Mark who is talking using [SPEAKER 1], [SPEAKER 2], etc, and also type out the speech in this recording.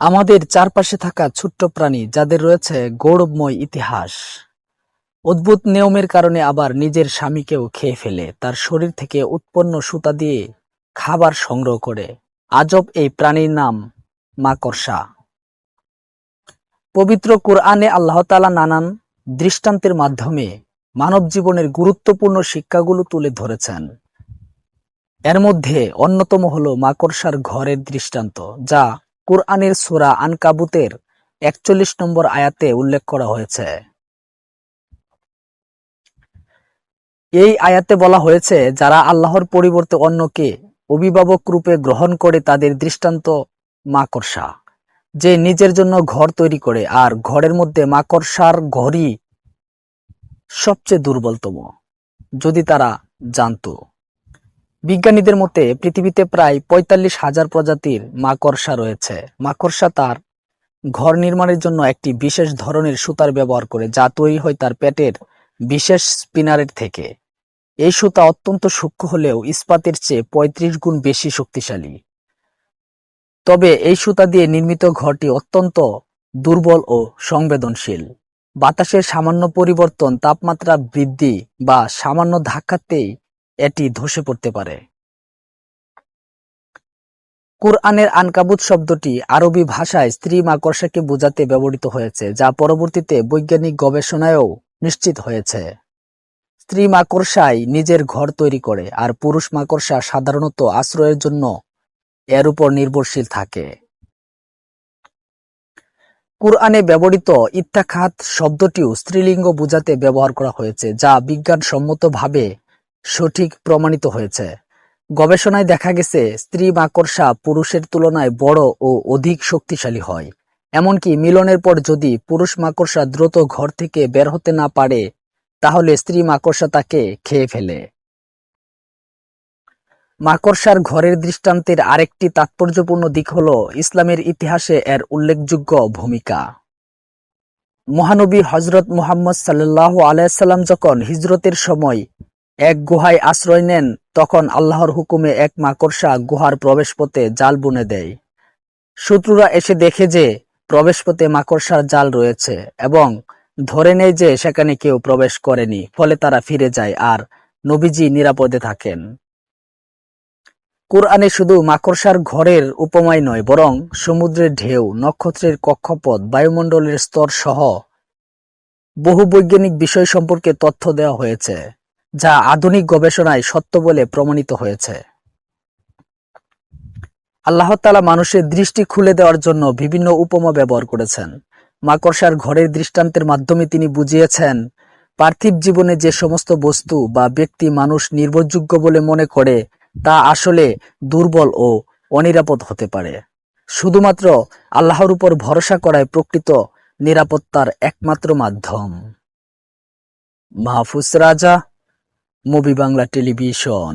[SPEAKER 1] আমাদের চারপাশে থাকা ছোট্ট প্রাণী যাদের রয়েছে গৌরবময় ইতিহাস, অদ্ভুত নিয়মের কারণে আবার নিজের স্বামীকেও খেয়ে ফেলে, তার শরীর থেকে উৎপন্ন সুতা দিয়ে খাবার সংগ্রহ করে। আজব এই প্রাণীর নাম মাকড়সা। পবিত্র কোরআনে আল্লাহ তাআলা নানান দৃষ্টান্তের মাধ্যমে মানব জীবনের গুরুত্বপূর্ণ শিক্ষাগুলো তুলে ধরেছেন। এর মধ্যে অন্যতম হলো মাকড়সার ঘরের দৃষ্টান্ত, যা কুরআনের সূরা আনকাবুতের ৪১ নম্বর আয়াতে উল্লেখ করা হয়েছে। এই আয়াতে বলা হয়েছে, যারা আল্লাহর পরিবর্তে অন্যকে অভিভাবক রূপে গ্রহণ করে তাদের দৃষ্টান্ত মাকড়সা, যে নিজের জন্য ঘর তৈরি করে, আর ঘরের মধ্যে মাকড়সার ঘরই সবচেয়ে দুর্বলতম। যদি তারা জানতো। বিজ্ঞানীদের মতে পৃথিবীতে প্রায় ৪৫,০০০ প্রজাতির মাকড়সা রয়েছে। মাকড়সা তার ঘর নির্মাণের জন্য একটি বিশেষ ধরনের সুতার ব্যবহার করে, যা তৈরি হয় তার পেটের বিশেষ স্পিনারের থেকে। এই সুতা অত্যন্ত সূক্ষ্ম হলেও ইস্পাতের চেয়ে ৩৫ গুণ বেশি শক্তিশালী। তবে এই সুতা দিয়ে নির্মিত ঘরটি অত্যন্ত দুর্বল ও সংবেদনশীল। বাতাসের সামান্য পরিবর্তন, তাপমাত্রা বৃদ্ধি বা সামান্য ধাক্কাতেই এটি ধসে পড়তে পারে। কুরআনের আনকাবুত শব্দটি আরবি ভাষায় স্ত্রী মাকড়সাকে বোঝাতে ব্যবহৃত হয়েছে, যা পরবর্তীতে বৈজ্ঞানিক গবেষণায়ও নিশ্চিত হয়েছে। স্ত্রী মাকড়সাই নিজের ঘর তৈরি করে, আর পুরুষ মাকড়সা সাধারণত আশ্রয়ের জন্য এর উপর নির্ভরশীল থাকে। কুরআনে ব্যবহৃত ইত্তাখাত শব্দটিও স্ত্রীলিঙ্গ বোঝাতে ব্যবহার করা হয়েছে, যা বিজ্ঞানসম্মতভাবে সঠিক প্রমাণিত হয়েছে। গবেষণায় দেখা গেছে, স্ত্রী মাকড়সা পুরুষের তুলনায় বড় ও অধিক শক্তিশালী হয়। এমনকি মিলনের পর যদি পুরুষ মাকড়সা দ্রুত ঘর থেকে বের হতে না পারে, তাহলে স্ত্রী মাকড়সা তাকে খেয়ে ফেলে। মাকড়সার ঘরের দৃষ্টান্তের আরেকটি তাৎপর্যপূর্ণ দিক হল ইসলামের ইতিহাসে এর উল্লেখযোগ্য ভূমিকা। মহানবী হযরত মুহাম্মদ সাল্লাল্লাহু আলাইহি সাল্লাম যখন হিজরতের সময় এক গুহায় আশ্রয় নেন, তখন আল্লাহর হুকুমে এক মাকড়সা গুহার প্রবেশপথে জাল বুনে দেয়। শত্রুরা এসে দেখে যে প্রবেশপথে মাকড়সার জাল রয়েছে এবং ধরে নেয় যে সেখানে কেউ প্রবেশ করেনি, ফলে তারা ফিরে যায় আর নবীজি নিরাপদে থাকেন। কুরআনে শুধু মাকড়সার ঘরের উপমাই নয়, বরং সমুদ্রের ঢেউ, নক্ষত্রের কক্ষপথ, বায়ুমণ্ডলের স্তর সহ বহু বৈজ্ঞানিক বিষয় সম্পর্কে তথ্য দেওয়া হয়েছে, যা আধুনিক গবেষণায় সত্য বলে প্রমাণিত হয়েছে। আল্লাহ তাআলা মানুষের দৃষ্টি খুলে দেওয়ার জন্য বিভিন্ন উপমা ব্যবহার করেছেন। মাকড়সার ঘরের দৃষ্টান্তের মাধ্যমে তিনি বুঝিয়েছেন, পার্থিব জীবনে যে সমস্ত বস্তু বা ব্যক্তি মানুষ নির্ভরযোগ্য বলে মনে করে, তা আসলে দুর্বল ও অনিরাপদ হতে পারে। শুধুমাত্র আল্লাহর উপর ভরসা করাই প্রকৃত নিরাপত্তার একমাত্র মাধ্যম। মাহফুজ রাজা, মুভি বাংলা টেলিভিশন।